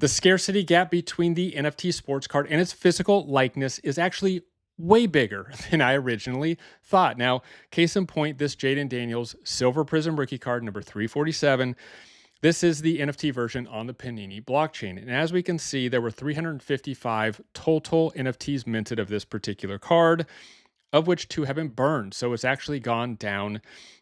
The scarcity gap between the NFT sports card and its physical likeness is actually way bigger than I originally thought. Now, case in point, this Jaden Daniels Silver Prizm rookie card number 347. This is the NFT version on the Panini blockchain. And as we can see, there were 355 total NFTs minted of this particular card, of which 2 have been burned. So it's actually gone down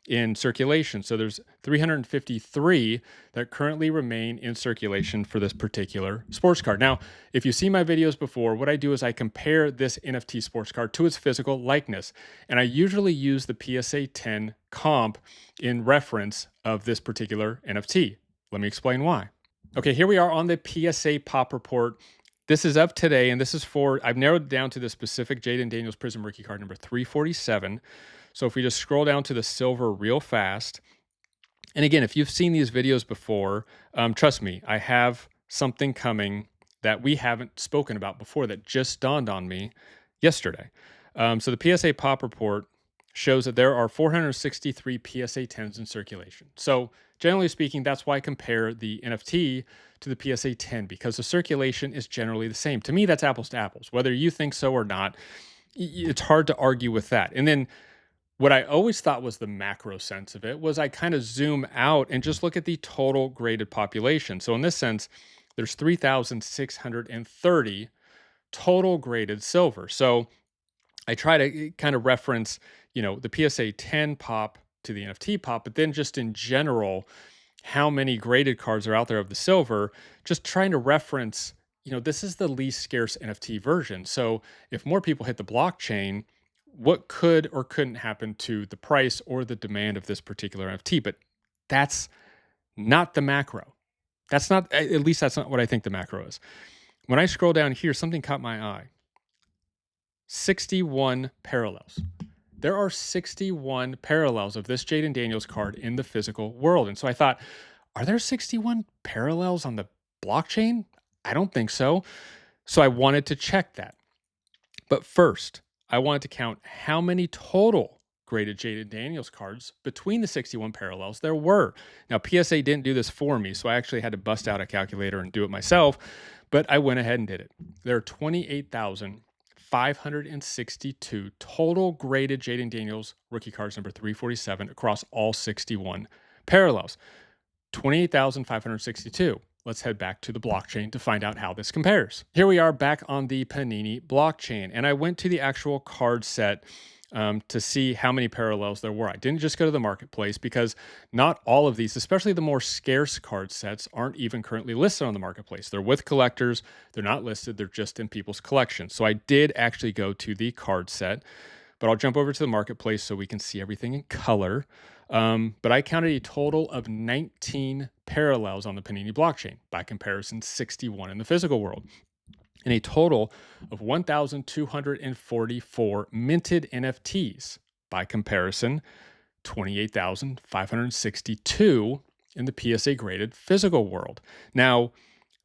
in circulation. So there's 353 that currently remain in circulation for this particular sports card. Now, if you see my videos before, what I do is I compare this NFT sports card to its physical likeness. And I usually use the PSA 10 comp in reference of this particular NFT. Let me explain why. Okay, here we are on the PSA pop report. This is of today, and this is for, I've narrowed it down to the specific Jaden Daniels Prizm rookie card number 347. So if we just scroll down to the silver real fast, and again, if you've seen these videos before, trust me, I have something coming that we haven't spoken about before that just dawned on me yesterday. So the PSA pop report shows that there are 463 PSA 10s in circulation. So generally speaking, that's why I compare the NFT to the PSA 10, because the circulation is generally the same. To me, that's apples to apples. Whether you think so or not, it's hard to argue with that. And then what I always thought was the macro sense of it was I kind of zoom out and just look at the total graded population. So in this sense, there's 3,630 total graded silver. So I try to kind of reference, the PSA 10 pop to the NFT pop, but then just in general, how many graded cards are out there of the silver, just trying to reference, this is the least scarce NFT version. So if more people hit the blockchain, what could or couldn't happen to the price or the demand of this particular NFT? But that's not the macro. At least that's not what I think the macro is. When I scroll down here, something caught my eye. 61 parallels. There are 61 parallels of this Jaden Daniels card in the physical world. And so I thought, are there 61 parallels on the blockchain? I don't think so. So I wanted to check that. But first, I wanted to count how many total graded Jaden Daniels cards between the 61 parallels there were. Now, PSA didn't do this for me, so I actually had to bust out a calculator and do it myself, but I went ahead and did it. There are 28,562 total graded Jaden Daniels rookie cards number 347 across all 61 parallels. 28,562. Let's head back to the blockchain to find out how this compares. Here we are back on the Panini blockchain, and I went to the actual card set to see how many parallels there were. I didn't just go to the marketplace because not all of these, especially the more scarce card sets, aren't even currently listed on the marketplace. They're with collectors. They're not listed. They're just in people's collections. So I did actually go to the card set, but I'll jump over to the marketplace so we can see everything in color. But I counted a total of 19 parallels on the Panini blockchain. By comparison, 61 in the physical world. And a total of 1,244 minted NFTs. By comparison, 28,562 in the PSA graded physical world. Now,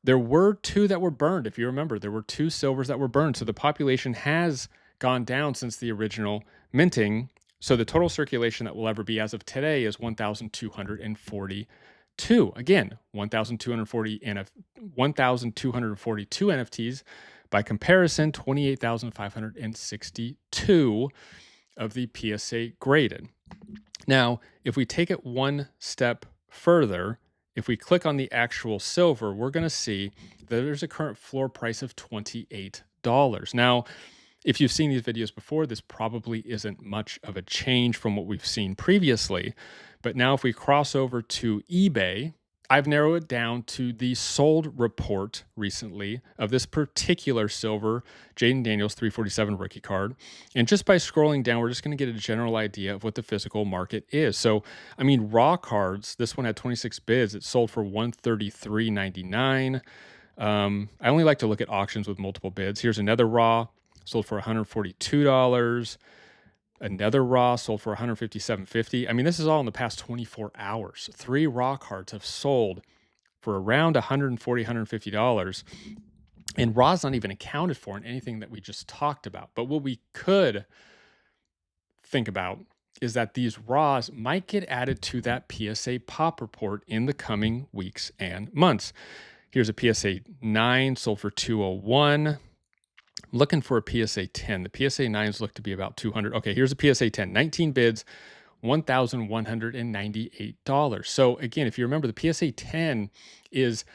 there were 2 that were burned. If you remember, there were 2 silvers that were burned. So the population has gone down since the original minting. So the total circulation that will ever be as of today is 1,242. Again, 1,242 NFTs. By comparison, 28,562 of the PSA graded. Now, if we take it one step further, if we click on the actual silver, we're going to see that there's a current floor price of $28. Now, if you've seen these videos before, this probably isn't much of a change from what we've seen previously. But now if we cross over to eBay, I've narrowed it down to the sold report recently of this particular silver Jaden Daniels 347 rookie card. And just by scrolling down, we're just going to get a general idea of what the physical market is. So, raw cards, this one had 26 bids. It sold for $133.99. I only like to look at auctions with multiple bids. Here's another raw. Sold for $142. Another raw sold for $157.50. This is all in the past 24 hours. 3 raw cards have sold for around $140, $150. And raw's not even accounted for in anything that we just talked about. But what we could think about is that these raws might get added to that PSA pop report in the coming weeks and months. Here's a PSA 9 sold for 201. I'm looking for a PSA 10. The PSA 9s look to be about 200. Okay, here's a PSA 10. 19 bids, $1,198. So again, if you remember, the PSA 10 is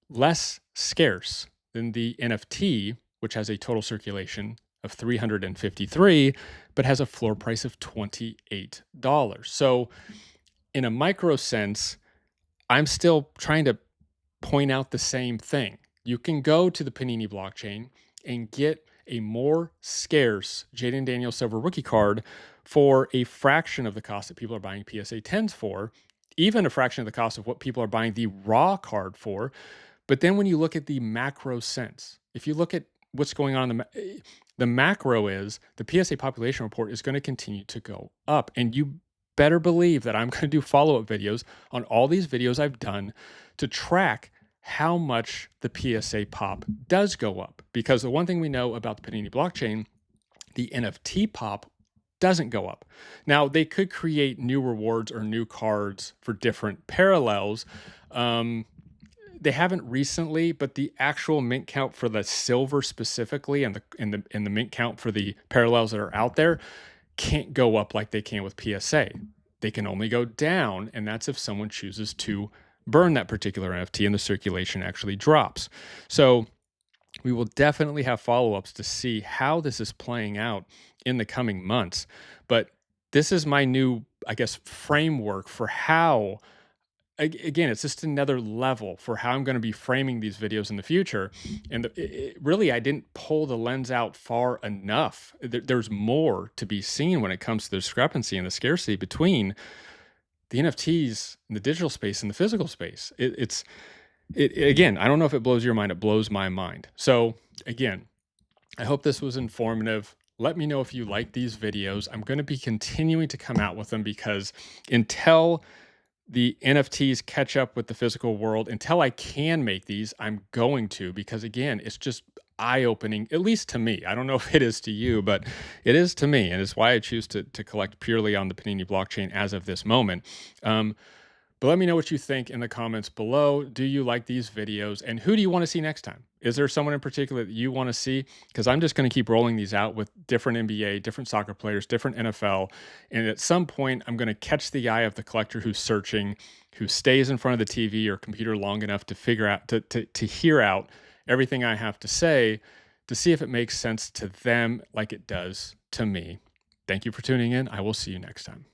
less scarce than the NFT, which has a total circulation of 353, but has a floor price of $28. So in a micro sense, I'm still trying to point out the same thing. You can go to the Panini blockchain and get a more scarce Jaden Daniels Silver rookie card for a fraction of the cost that people are buying PSA 10s for, even a fraction of the cost of what people are buying the raw card for. But then when you look at the macro sense, if you look at what's going on in the macro is the PSA population report is going to continue to go up. And you better believe that I'm going to do follow-up videos on all these videos I've done to track how much the PSA pop does go up. Because the one thing we know about the Panini blockchain, the NFT pop doesn't go up. Now, they could create new rewards or new cards for different parallels. They haven't recently, but the actual mint count for the silver specifically and the mint count for the parallels that are out there can't go up like they can with PSA. They can only go down, and that's if someone chooses to burn that particular NFT and the circulation actually drops. So we will definitely have follow-ups to see how this is playing out in the coming months. But this is my new, I guess, framework for how, again, it's just another level for how I'm going to be framing these videos in the future. And really, I didn't pull the lens out far enough. There's more to be seen when it comes to the discrepancy and the scarcity between the NFTs in the digital space and the physical space. Again, I don't know if it blows your mind. It blows my mind. So again, I hope this was informative. Let me know if you like these videos. I'm going to be continuing to come out with them because until the NFTs catch up with the physical world, until I can make these, I'm going to, because again, it's just eye-opening, at least to me. I don't know if it is to you, but it is to me, and it's why I choose to collect purely on the Panini blockchain as of this moment. But let me know what you think in the comments below. Do you like these videos? And who do you want to see next time? Is there someone in particular that you want to see? Because I'm just going to keep rolling these out with different NBA, different soccer players, different NFL. And at some point, I'm going to catch the eye of the collector who's searching, who stays in front of the TV or computer long enough to figure out, to hear out everything I have to say, to see if it makes sense to them like it does to me. Thank you for tuning in. I will see you next time.